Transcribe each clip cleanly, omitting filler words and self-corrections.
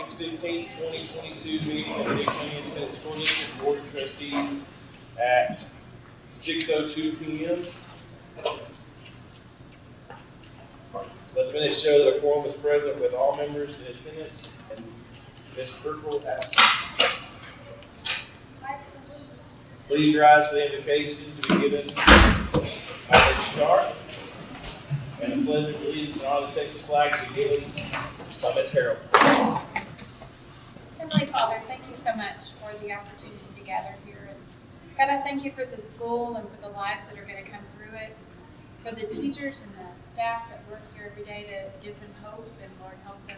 August 15th, 2022 meeting of the County Independent School District Board of Trustees at 6:02 p.m. Let the minutes show that a quorum is present with all members in attendance and Ms. Brookwood absent. Please rise for the invocation to be given by Ms. Sharp, and the pledge of allegiance and honor the Texas flag to be given by Ms. Harrell. Heavenly Father, thank you so much for the opportunity to gather here. And God, I thank you for the school and for the lives that are going to come through it, for the teachers and the staff that work here every day to give them hope and, Lord, help them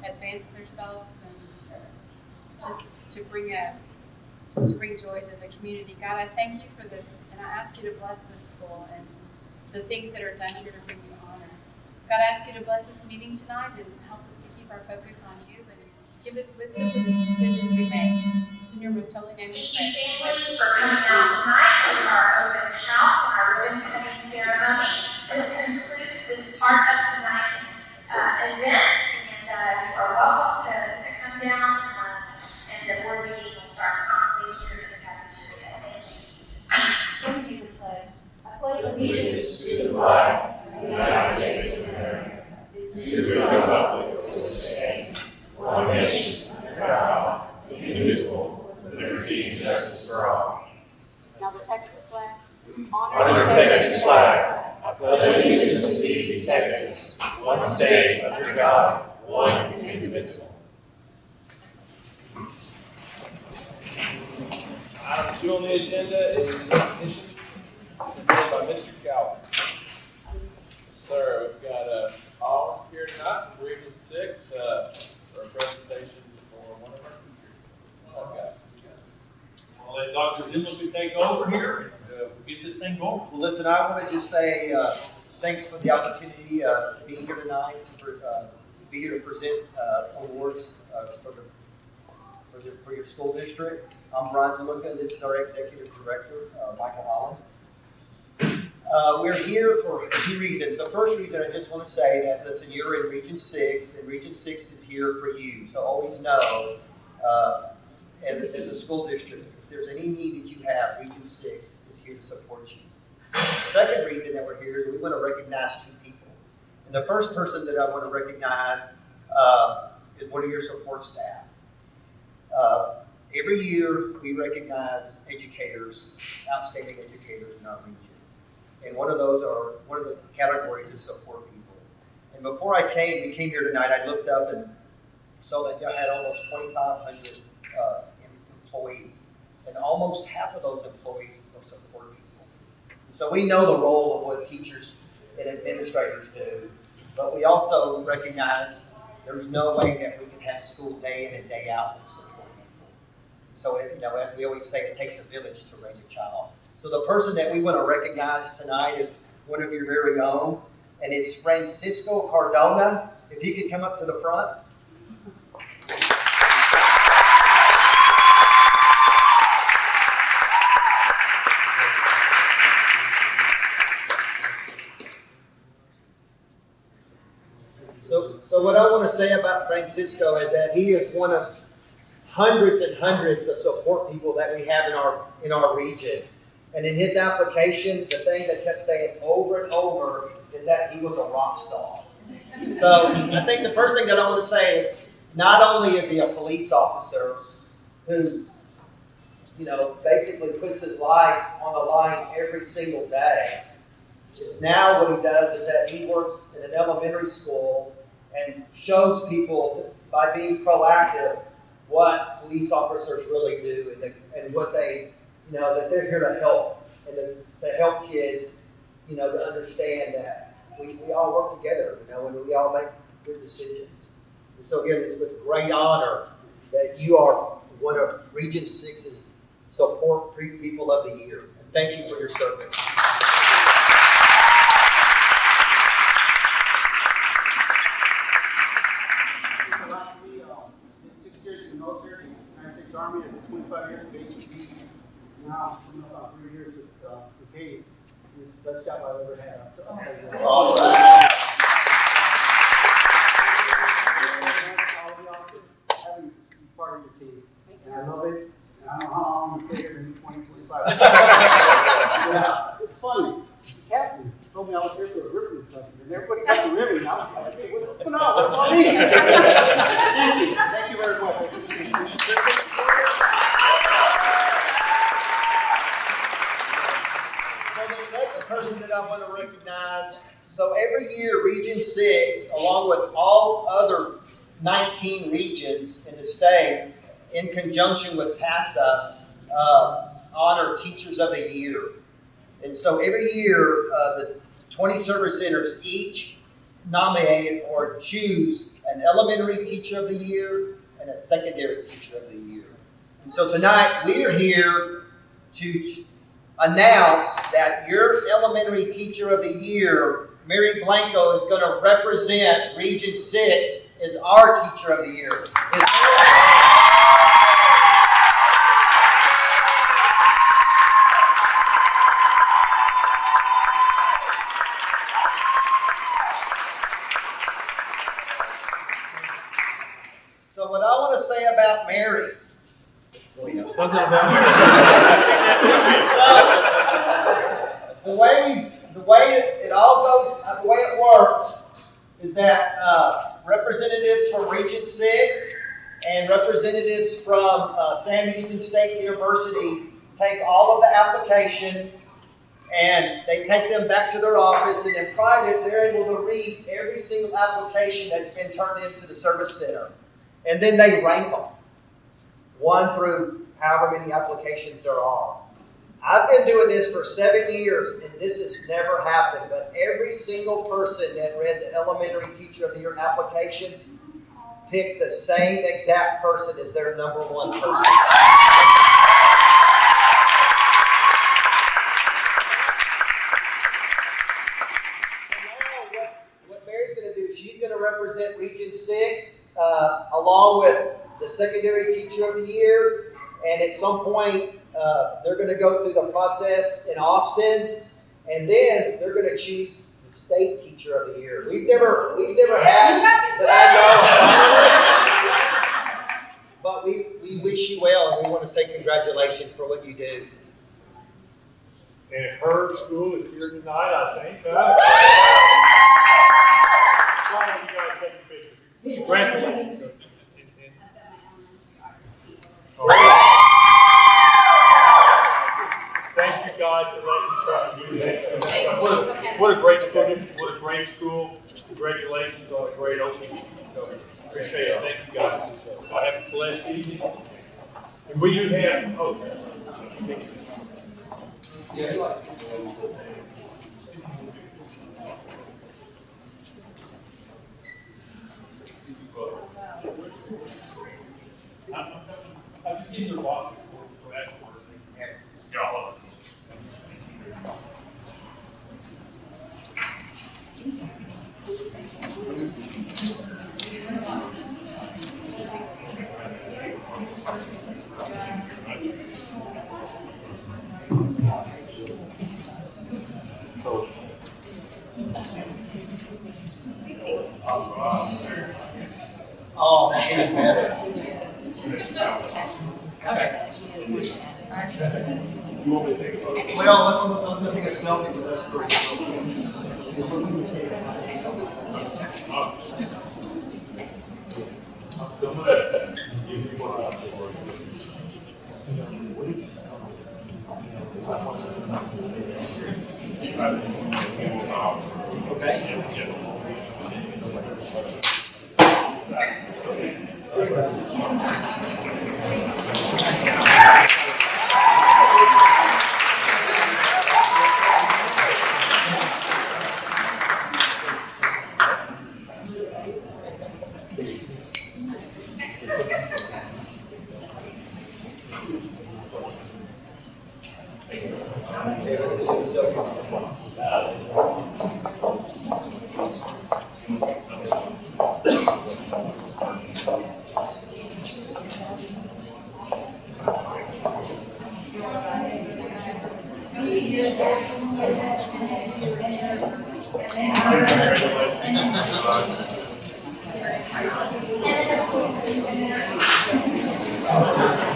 advance themselves and just to bring joy to the community. God, I thank you for this, and I ask you to bless this school and the things that are done here to bring you honor. God, I ask you to bless this meeting tonight and help us to keep our focus on you and give us wisdom for the decisions we make. It's in your most holy name we pray. Thank you, families, for coming out tonight to our open house, our ribbon cutting ceremony. This concludes this part of tonight's event, and you are welcome to come down, and the board meeting will start promptly here in the cafeteria. Thank you. Thank you, the pledge. I pledge allegiance to the flag of the United States of America, to the republic which stands one nation under God, indivisible, with liberty and justice for all. Now the Texas flag. Honor the Texas flag. I pledge allegiance to thee, Texas, one state under God, one and indivisible. Item 2 on the agenda is recognitions presented by Mr. Calvin. Sir, we've got all here tonight from 3 to 6 for a presentation for one of our teachers. Okay. I'll let Dr. Zimmerman take over here and get this thing going. Well, listen, I want to just say thanks for the opportunity to be here tonight, to be here to present awards for your school district. I'm Brian Zimmerman. This is our executive director, Michael Holland. We're here for 2 reasons. The first reason, I just want to say that, listen, you're in Region 6, and Region 6 is here for you. So always know, as a school district, if there's any need that you have, Region 6 is here to support you. The second reason that we're here is we want to recognize 2 people. And the first person that I want to recognize is one of your support staff. Every year we recognize educators, outstanding educators in our region. And one of the categories is support people. And before we came here tonight, I looked up and saw that you had almost 2,500 employees. And almost half of those employees are support people. And so we know the role of what teachers and administrators do, but we also recognize there's no way that we can have school day in and day out with support people. So, as we always say, it takes a village to raise a child. So the person that we want to recognize tonight is one of your very own, and it's Francisco Cardona. If he could come up to the front. So what I want to say about Francisco is that he is one of hundreds and hundreds of support people that we have in our region. And in his application, the thing that kept saying over and over is that he was a rock star. So I think the first thing that I want to say is not only is he a police officer who, basically puts his life on the line every single day, is now what he does is that he works in an elementary school and shows people by being proactive what police officers really do and what they, that they're here to help and to help kids, to understand that we all work together, and we all make good decisions. And so again, it's with great honor that you are one of Region 6's Support People of the Year. And thank you for your service. Army and 25 years of HEB. Now, about 3 years with Brigade. It's the best job I've ever had. Awesome. told me I was here for a ribbon cutting, and everybody got the ribbon. I was like, hey, what's going on? What about me? Thank you very much. So the second person that I want to recognize, so every year Region 6, along with all other 19 regions in the state, in conjunction with TASA, honor Teachers of the Year. And so every year, the 20 service centers each nominate or choose an elementary Teacher of the Year and a secondary Teacher of the Year. And so tonight, we are here to announce that your elementary Teacher of the Year, Mary Blanco, is going to represent Region 6 as our Teacher of the Year. So what I want to say about Mary. Something about The way it all goes, the way it works is that representatives from Region 6 and representatives from Sam Houston State University take all of the applications and they take them back to their office, and in private they're able to read every single application that's been turned into the service center. And then they rank them, 1 through however many applications there are. I've been doing this for 7 years, and this has never happened, but every single person that read the elementary Teacher of the Year applications picked the same exact person as their number 1 person. What Mary's going to do, she's going to represent Region 6 along with the secondary Teacher of the Year, and at some point they're going to go through the process in Austin, and then they're going to choose the state Teacher of the Year. We've never had that I know of, but we wish you well, and we want to say congratulations for what you do. And her school is here tonight, I think. Why don't you guys take a picture? Congratulations. Thank you guys for letting us try to do this. What a great student, what a great school. Congratulations on a great opening. So, appreciate it. Thank you guys. Have a blessed evening. And we do have, I just need your walk for that work. Y'all. Oh, that's even better. Well, I'm going to take a selfie with us three.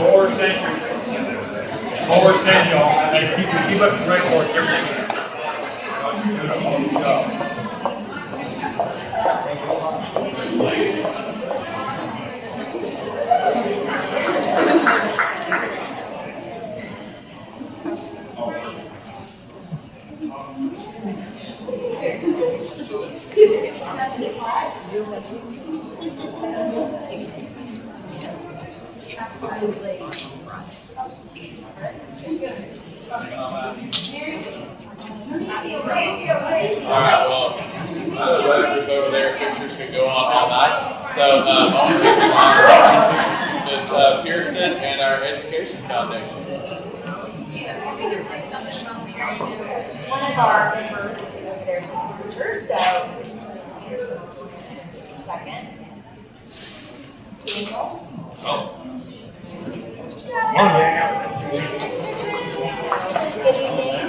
Lord, thank you. Lord, thank you all. Keep up the great work. Everything. Alright, well, that group over there, pictures could go on all night. So, I'll speak to Ms. Pearson and our Education Foundation. One of our members is over there taking pictures, so here's a second. Daniel. Oh. Good evening.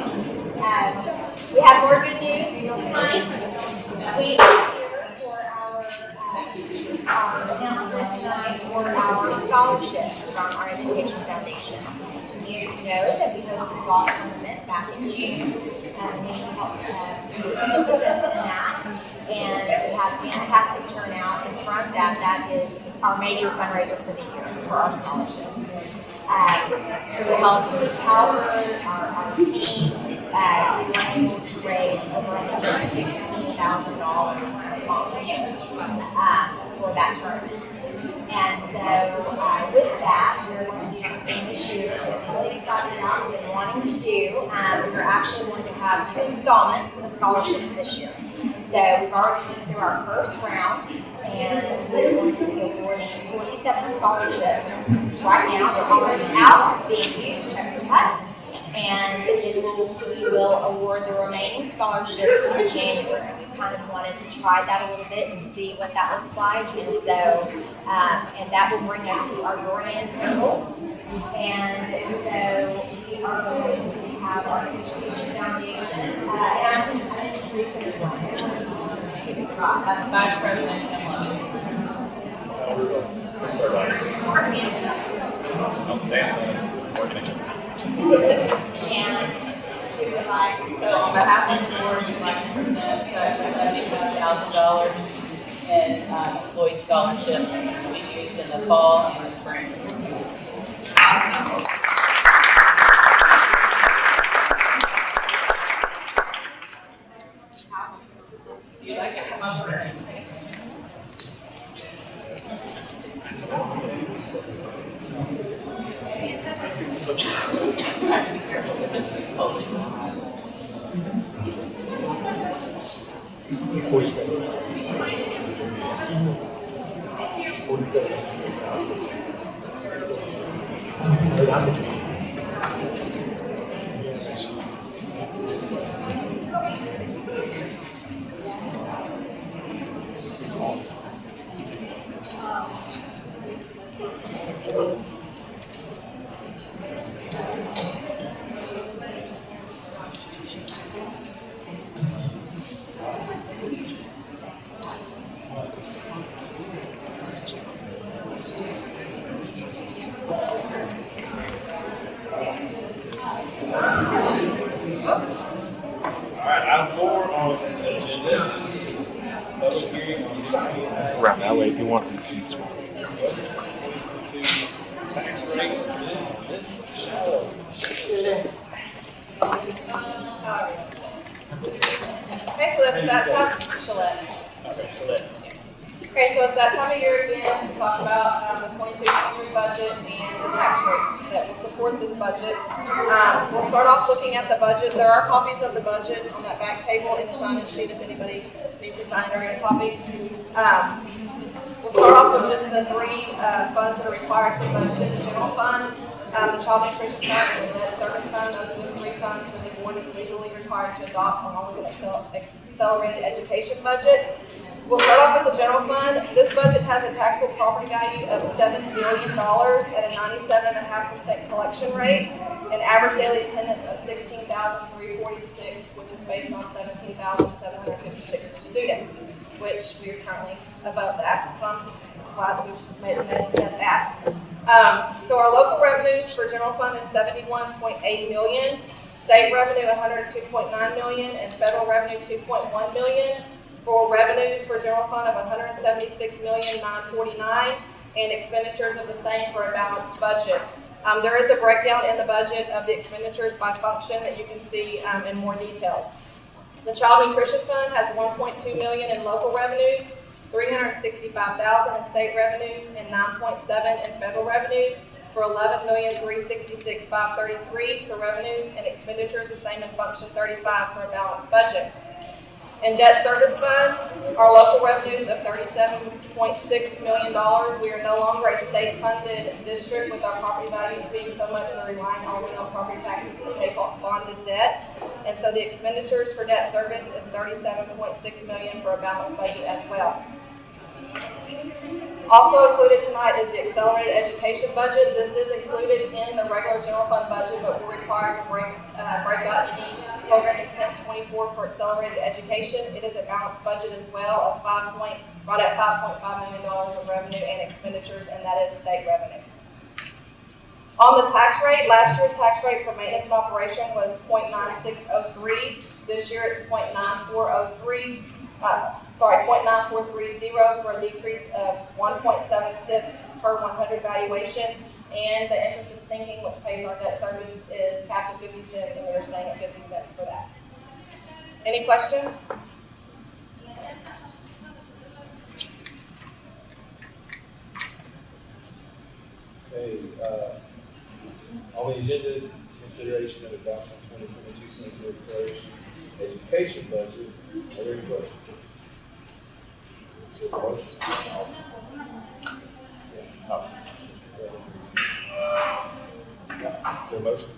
We have more good news tonight. We are here for our announcement tonight for our scholarships from our Education Foundation. You know that we hosted a golf tournament back in June, and we helped participants in that, and we had fantastic turnout. And from that, that is our major fundraiser for the year for our scholarships. So we helped Calvert, our team, we were able to raise over $116,000 in sponsorships for that tournament. And so with that, we're going to do something this year that's really exciting about we've been wanting to do. We're actually going to have 2 installments of scholarships this year. So we've already been through our first round, and we're going to be awarding 47 scholarships. Right now, they're already out, being used, checks are cut, and we will award the remaining scholarships in January. We kind of wanted to try that a little bit and see what that looks like, and so, and that will bring us to our grand total. And so we are going to have our Education Foundation, and I'm introduce everyone. Vice President So on behalf of the board, we'd like to present $75,000 in employee scholarships to be used in the fall and the spring. If you'd like to come over. Item 4 on the agenda is public hearing on this Right that way if you want. tax rate for this shallow. Okay, so that's that time, Shalette. Okay, so that. Okay, so it's that time of year again to talk about the 22-23 budget and the tax rate that will support this budget. We'll start off looking at the budget. There are copies of the budget on that back table in the sign-in sheet if anybody needs to sign it or get a copy. We'll start off with just the 3 funds that are required to budget in the general fund. The child nutrition fund and the debt service fund, those are the 3 funds that the board is legally required to adopt along with an accelerated education budget. We'll start off with the general fund. This budget has a taxable property value of $7 billion at a 97.5% collection rate, and average daily attendance of 16,346, which is based on 17,756 students, which we are currently above that. So I'm glad that we've made that. So our local revenues for general fund is $71.8 million. State revenue, $102.9 million, and federal revenue, $2.1 million, for revenues for general fund of $176,949,000, and expenditures of the same for a balanced budget. There is a breakdown in the budget of the expenditures by function that you can see in more detail. The Child Nutrition Fund has $1.2 million in local revenues, $365,000 in state revenues, and $9.7 in federal revenues, for $11,366,533 for revenues, and expenditures the same in function 35 for a balanced budget. In debt service fund, our local revenues of $37.6 million. We are no longer a state-funded district with our property values being so much we're relying only on property taxes to pay bonded debt. And so the expenditures for debt service is $37.6 million for a balanced budget as well. Also included tonight is the accelerated education budget. This is included in the regular general fund budget, but we're required to break out any program intent 24 for accelerated education. It is a balanced budget as well of right at $5.5 million of revenue and expenditures, and that is state revenue. On the tax rate, last year's tax rate for maintenance and operation was 0.9603. This year it's 0.9430 for a decrease of 1.7 cents per 100 valuation. And the interest and sinking, which pays our debt service, is capped at 50 cents, and we're staying at 50 cents for that. Any questions? Okay, on the agenda, consideration of adoption 2022-2023 acceleration education budget. Are there any questions? Is there a motion?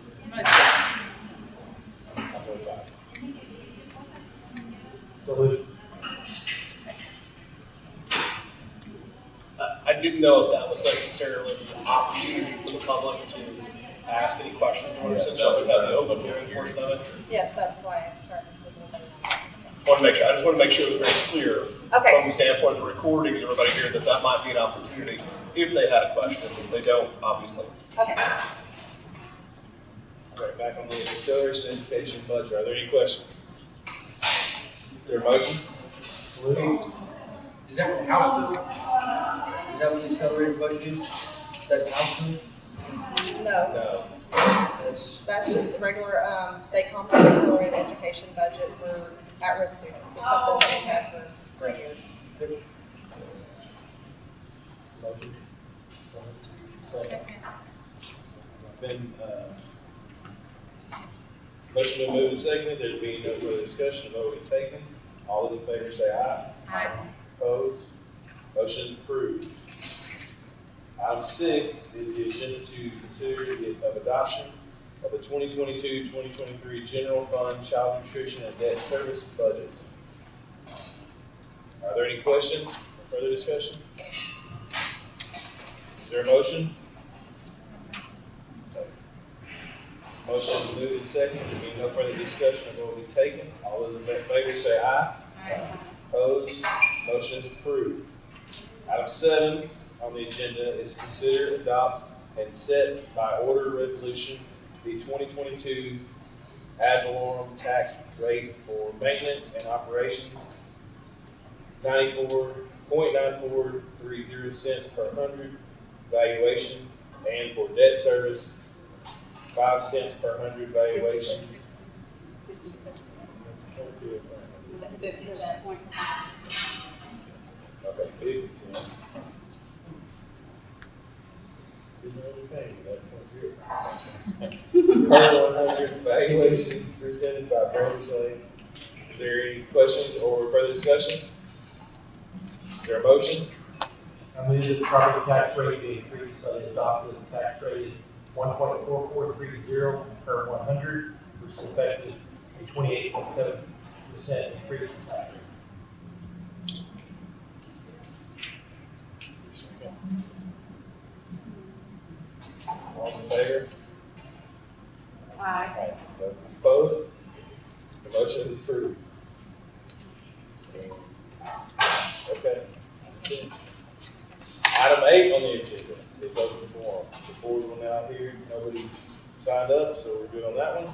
Solution. I didn't know if that was necessarily an opportunity for the public to ask any questions, or since that we had the open hearing portion of it. Yes, that's why I turned this into I just want to make sure it was very clear Okay. from the standpoint of the recording and everybody here that might be an opportunity if they had a question. If they don't, obviously. Okay. All right, back on the acceleration education budget. Are there any questions? Is there a motion? Is that what the House bill? Is that what the accelerated budget is? Is that the House bill? No, No. that's just the regular state comprehensive accelerated education budget for at-risk students. It's something that we've had for 3 years. Motion. Second. Been, motion been moved and seconded. There being no further discussion, vote will be taken. All those in favor say aye. Aye. Opposed? Motion is approved. Item 6 is the agenda to consider the adoption of the 2022-2023 General Fund Child Nutrition and Debt Service budgets. Are there any questions or further discussion? Is there a motion? Motion is moved and seconded. There being no further discussion, a vote will be taken. All those in favor say aye. Aye. Opposed? Motion is approved. Item 7 on the agenda is consider, adopt, and set by order resolution the 2022 ad valorem tax rate for maintenance and operations, 94.9430 cents per 100 valuation, and for debt service, 5 cents per 100 valuation. Okay, 50 cents. Per 100 valuation presented by Brothers Lake. Is there any questions or further discussion? Is there a motion? I move that the property tax rate be increased so the adopted tax rate is 1.4430 per 100, which is effective a 28.7% increase in tax rate. All in favor? Aye. Those opposed? The motion is approved. Okay. Item 8 on the agenda is open forum. The board will now hear, nobody signed up, so we're good on that one.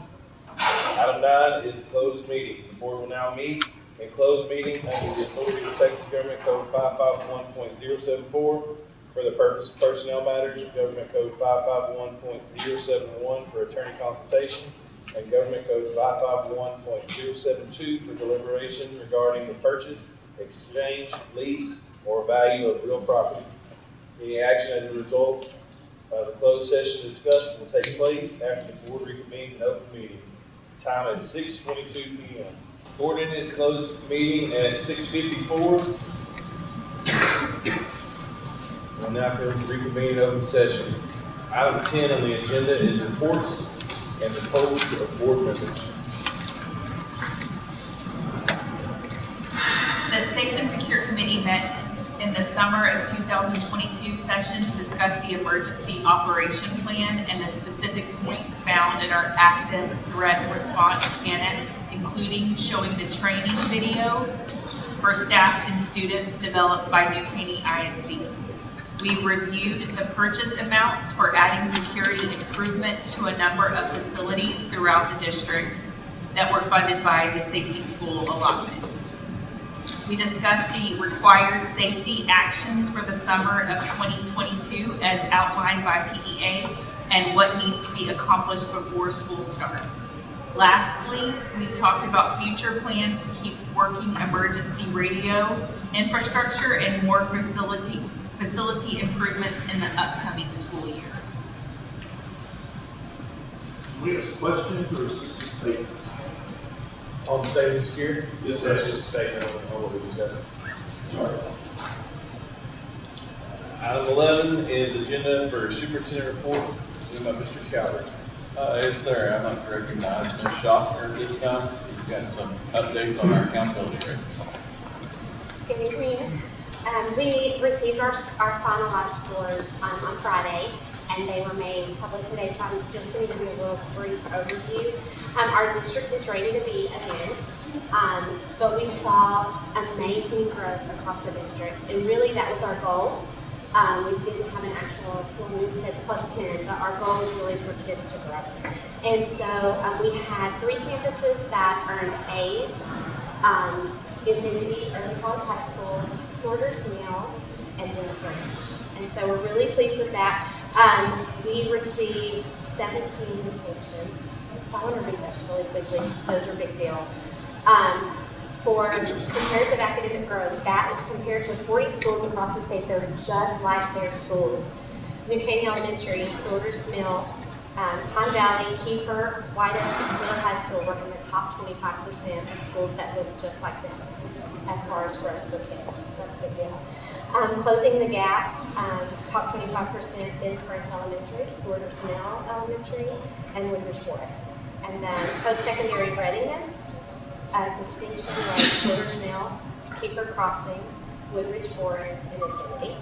Item 9 is closed meeting. The board will now meet in closed meeting under the authority of Texas Government Code 551.074 for the purpose of personnel matters, Government Code 551.071 for attorney consultation, and Government Code 551.072 for deliberation regarding the purchase, exchange, lease, or value of real property. Any action as a result of the closed session discussed will take place after the board reconvenes in open meeting. The time is 6:22 p.m. Board in its closed meeting at 6:54. We'll now reconvene in open session. Item 10 on the agenda is reports and proposals of board members. The Safe and Secure Committee met in the summer of 2022 session to discuss the emergency operation plan and the specific points found in our active threat response annex, including showing the training video for staff and students developed by New Caney ISD. We reviewed the purchase amounts for adding security improvements to a number of facilities throughout the district that were funded by the safety school allotment. We discussed the required safety actions for the summer of 2022 as outlined by TEA and what needs to be accomplished before school starts. Lastly, we talked about future plans to keep working emergency radio infrastructure and more facility improvements in the upcoming school year. Do we have questions or is this a statement? On the safety and security? Yes, That's just a statement on what we discussed. Item 11 is agenda for superintendent report, given by Mr. Calvert. Yes, sir. I'd like to recognize Ms. Schaffner at this time. She's got some updates on our accountability rates. Good evening. We received our finalized scores on Friday, and they were made public today, so I'm just going to give you a little brief overview. Our district is ready to be again, but we saw amazing growth across the district, and really that was our goal. We didn't have an actual, when we said plus 10, but our goal was really for kids to grow. And so we had 3 campuses that earned A's, Infinity, Early College High School, Sorter's Mill, and then French. And so we're really pleased with that. We received 17 distinctions. So I want to read that really quickly because those are a big deal. For comparative academic growth, that is compared to 40 schools across the state that are just like their schools. New Caney Elementary, Sorter's Mill, Pine Valley, Kiefer, White Oak, and Miller High School were in the top 25% of schools that look just like them as far as growth for kids. So that's a big deal. Closing the gaps, top 25%, Ben's Branch Elementary, Sorter's Mill Elementary, and Woodridge Forest. And then post-secondary readiness, distinction was Sorter's Mill, Kiefer Crossing, Woodridge Forest, and Infinity.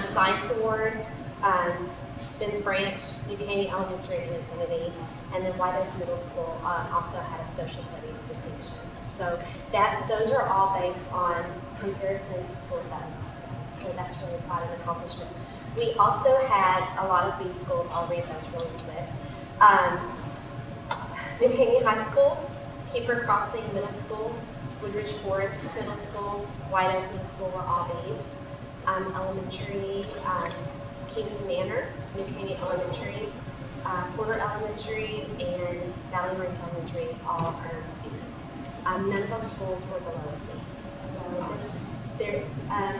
Science Award, Ben's Branch, New Caney Elementary, and Infinity. And then White Oak Middle School also had a social studies distinction. So those are all based on comparison to schools that we know. So that's really quite an accomplishment. We also had a lot of these schools, I'll read those really quick. New Caney High School, Kiefer Crossing Middle School, Woodridge Forest Middle School, White Oak Middle School were all B's. Elementary, Kings Manor, New Caney Elementary, Porter Elementary, and Valley Range Elementary all earned B's. None of our schools were below a C. So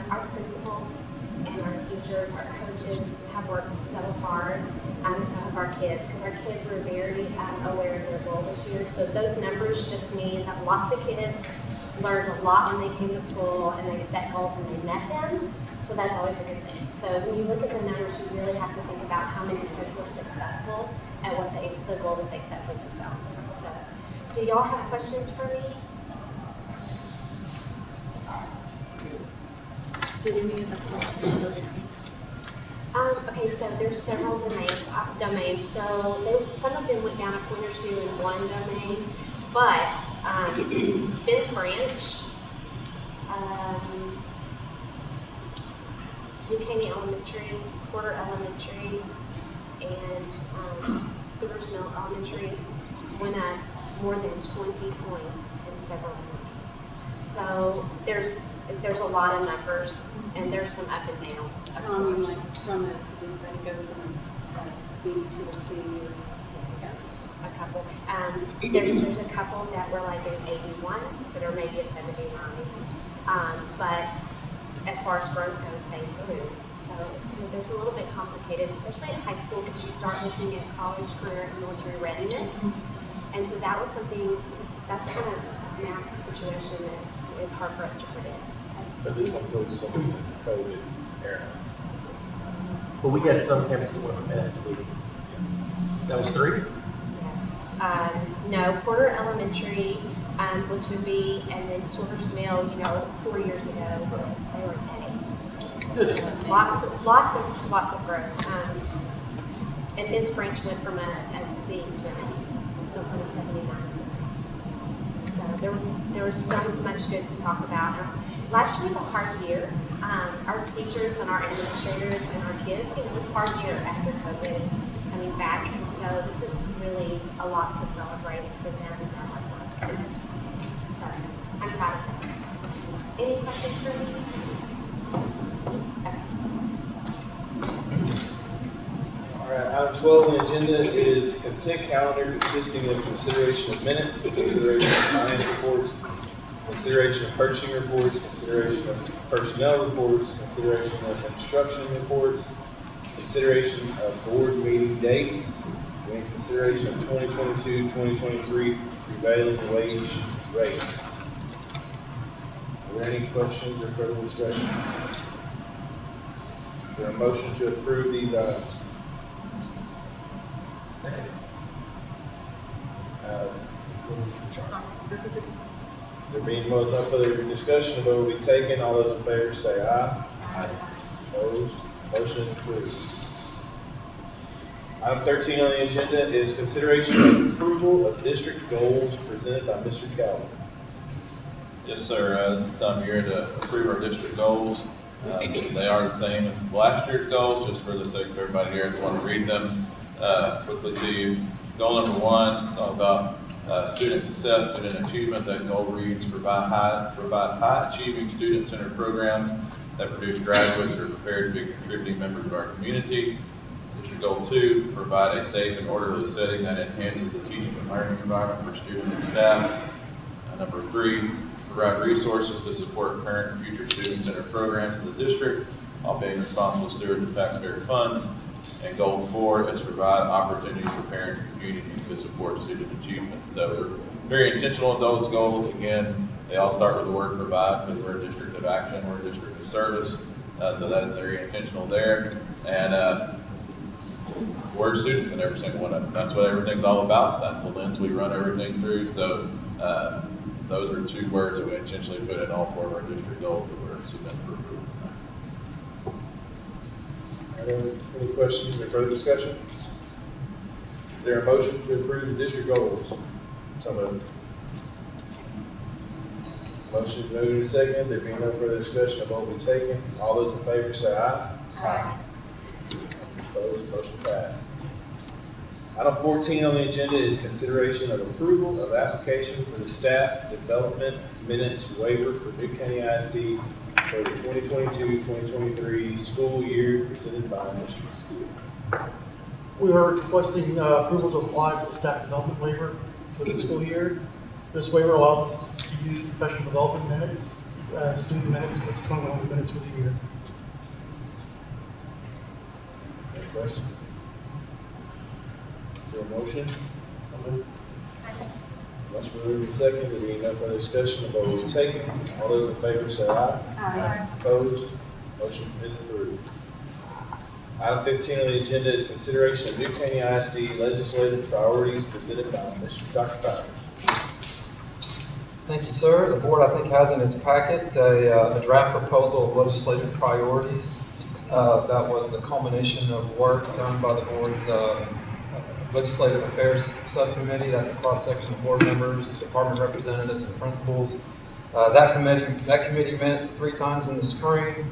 our principals and our teachers, our coaches have worked so hard, and so have our kids, because our kids were very aware of their goal this year. So those numbers just mean that lots of kids learned a lot when they came to school, and they set goals and they met them. So that's always a good thing. So when you look at the numbers, you really have to think about how many kids were successful at the goal that they set for themselves. So, do y'all have questions for me? Do any of the courses go down? Okay, so there's several domains. So some of them went down a point or two in one domain, but Ben's Branch, New Caney Elementary, Porter Elementary, and Sorter's Mill Elementary went up more than 20 points in several points. So there's a lot of numbers, and there's some up and downs. I mean, like from a, did anybody go from a B to a C? Or, yes, a couple. There's a couple that were like an 81, that are maybe a 79. But as far as growth goes, they grew. So there's a little bit complicated, especially in high school, because you start looking at college, career, and military readiness. And so that was something, that's kind of a math situation that is hard for us to predict. But this includes some of the COVID era. But we had some campuses that went from Ed to B. That was 3? Yes. No, Porter Elementary, which would be, and then Silver's Mill, 4 years ago, they were A. So lots of growth. And Ben's Branch went from a C to an A, so from a 79 to an A. So there was so much good to talk about. Last year was a hard year. Our teachers and our administrators and our kids, it was a hard year after COVID coming back, and so this is really a lot to celebrate for them and their hard work. So I'm proud of them. Any questions for me? All right, item 12 on the agenda is consent calendar consisting of consideration of minutes, consideration of finance reports, consideration of purchasing reports, consideration of personnel reports, consideration of instruction reports, consideration of board meeting dates, and consideration of 2022-2023 prevailing wage rates. Are there any questions or further discussion? Is there a motion to approve these items? There being no further discussion, the vote will be taken. All those in favor say aye. Aye. Opposed? Motion is approved. Item 13 on the agenda is consideration of approval of district goals presented by Mr. Calvin. Yes, sir. It's time of year to approve our district goals. They are the same as last year's goals, just for the sake of everybody here. I just want to read them quickly to you. Goal number 1 is all about student success, student achievement. That goal reads, provide high achieving student-centered programs that produce graduates that are prepared to be contributing members of our community. District goal 2, provide a safe and orderly setting that enhances the teaching and learning environment for students and staff. Number 3, provide resources to support current and future student-centered programs in the district while being responsible stewards of taxpayer funds. And goal 4 is provide opportunities for parents and community to support student achievement. So we're very intentional with those goals. Again, they all start with the word provide because we're a district of action, we're a district of service. So that is very intentional there. And we're students in every single one of them. That's what everything's all about. That's the lens we run everything through. So those are 2 words that we intentionally put in all 4 of our district goals that we're submitting for approval tonight. Any questions or further discussion? Is there a motion to approve the district goals? So moved. Motion moved and second. There being no further discussion, the vote will be taken. All those in favor say aye. Aye. Opposed? Motion passed. Item 14 on the agenda is consideration of approval of application for the staff development minutes waiver for New Caney ISD for the 2022-2023 school year presented by Mr. Steele. We are requesting approval to apply for the staff development waiver for the school year. This waiver allows us to use professional development minutes, student minutes, up to 21 minutes for the year. Any questions? Is there a motion? Motion moved and second. There being no further discussion, the vote will be taken. All those in favor say aye. Aye. Opposed? Motion is approved. Item 15 on the agenda is consideration of New Caney ISD legislative priorities presented by Dr. Powers. Thank you, sir. The board, I think, has in its packet a draft proposal of legislative priorities. That was the culmination of work done by the board's Legislative Affairs Subcommittee. That's a cross-section of board members, department representatives, and principals. That committee met 3 times in the spring.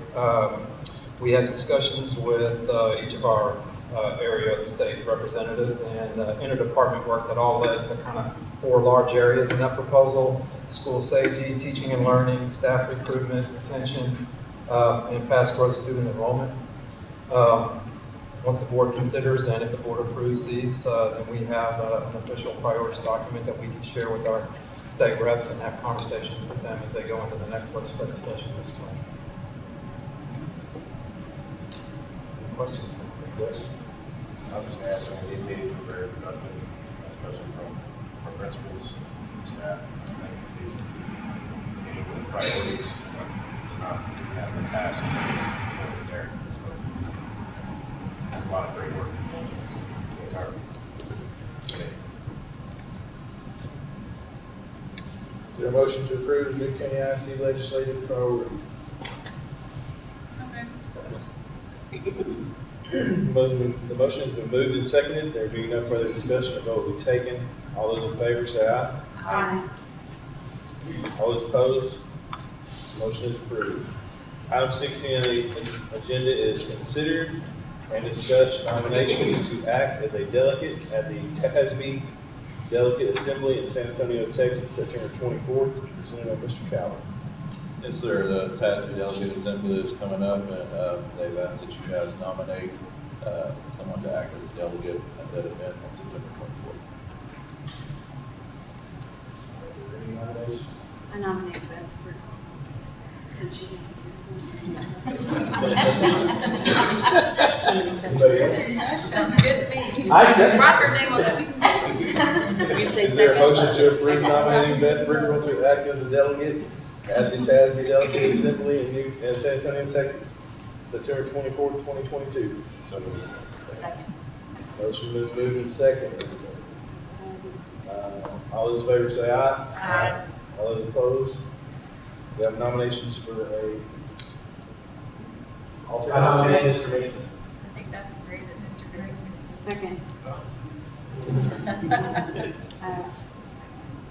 We had discussions with each of our area of the state representatives, and interdepartment work that all led to kind of 4 large areas in that proposal: school safety, teaching and learning, staff recruitment, retention, and fast growth student enrollment. Once the board considers and if the board approves these, then we have an official priorities document that we can share with our state reps and have conversations with them as they go into the next legislative session this spring. Any questions? I'll just add some of these meetings were very productive, especially from our principals and staff. I think these are meeting with priorities, not have the past over there. So, a lot of great work. The entire committee. Is there a motion to approve the new Caney ISD legislative priorities? The motion has been moved and seconded. There being no further discussion, a vote will be taken. All those in favor say aye. Aye. All those opposed? Motion is approved. Item 16 on the agenda is consider and discuss nominations to act as a delegate at the TASB Delegate Assembly in San Antonio, Texas, September 24th, presented by Mr. Calvin. Yes, sir. The TASB Delegate Assembly is coming up, and they've asked that you guys nominate someone to act as a delegate at that event on September 24th. Any nominations? I nominate Beth for, since she didn't. Anybody else? Sounds good to me. I said- Write her name on that piece of paper. You say Is there a second? motion to approve nominating Beth Briggle to act as a delegate at the TASB Delegate Assembly in San Antonio, Texas, September 24th, 2022? Second. Motion been moved and seconded. All those in favor say aye. Aye. All those opposed? We have nominations for a alternate. I think that's great that Mr. Green is. Second.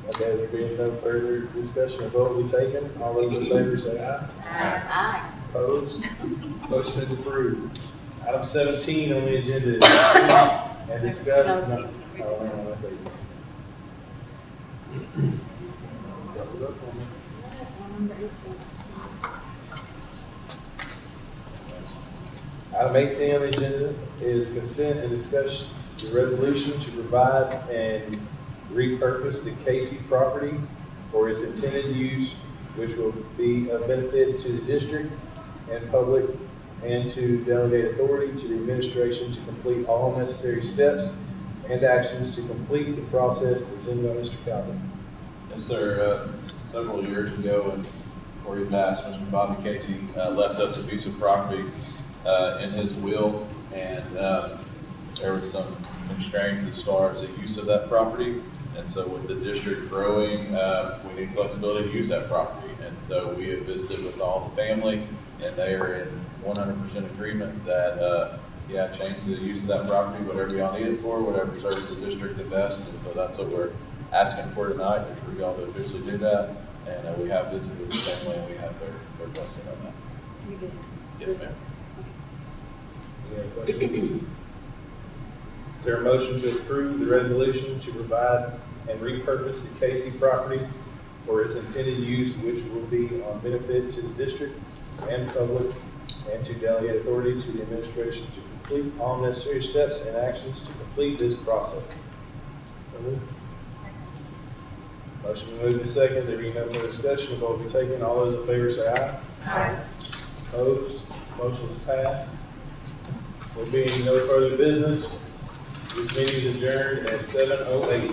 Okay, there being no further discussion, a vote will be taken. All those in favor say aye. Aye. Opposed? Motion is approved. Item 17 on the agenda is approve and discuss. No, it's 18. Oh, no, that's 18. Double it up on me. Number 18. Item 18 on the agenda is consent and discuss the resolution to provide and repurpose the Casey property for its intended use, which will be of benefit to the district and public, and to delegate authority to the administration to complete all necessary steps and actions to complete the process presented by Mr. Calvin. Yes, sir. Several years ago, and before he passed, Mr. Bobby Casey left us a piece of property in his will, and there were some constraints as far as the use of that property. And so with the district growing, we need flexibility to use that property. And so we have visited with all the family, and they are in 100% agreement that, change the use of that property, whatever y'all need it for, whatever serves the district the best. And so that's what we're asking for tonight, is for y'all to officially do that. And we have visited with the family, and we have their blessing on that. We did. Yes, ma'am. Any other questions? Is there a motion to approve the resolution to provide and repurpose the Casey property for its intended use, which will be on benefit to the district and public, and to delegate authority to the administration to complete all necessary steps and actions to complete this process? So moved. Motion moved and second. There being no further discussion, the vote will be taken. All those in favor say aye. Aye. Opposed? Motion is passed. There being no further business, this meeting is adjourned at 7:08.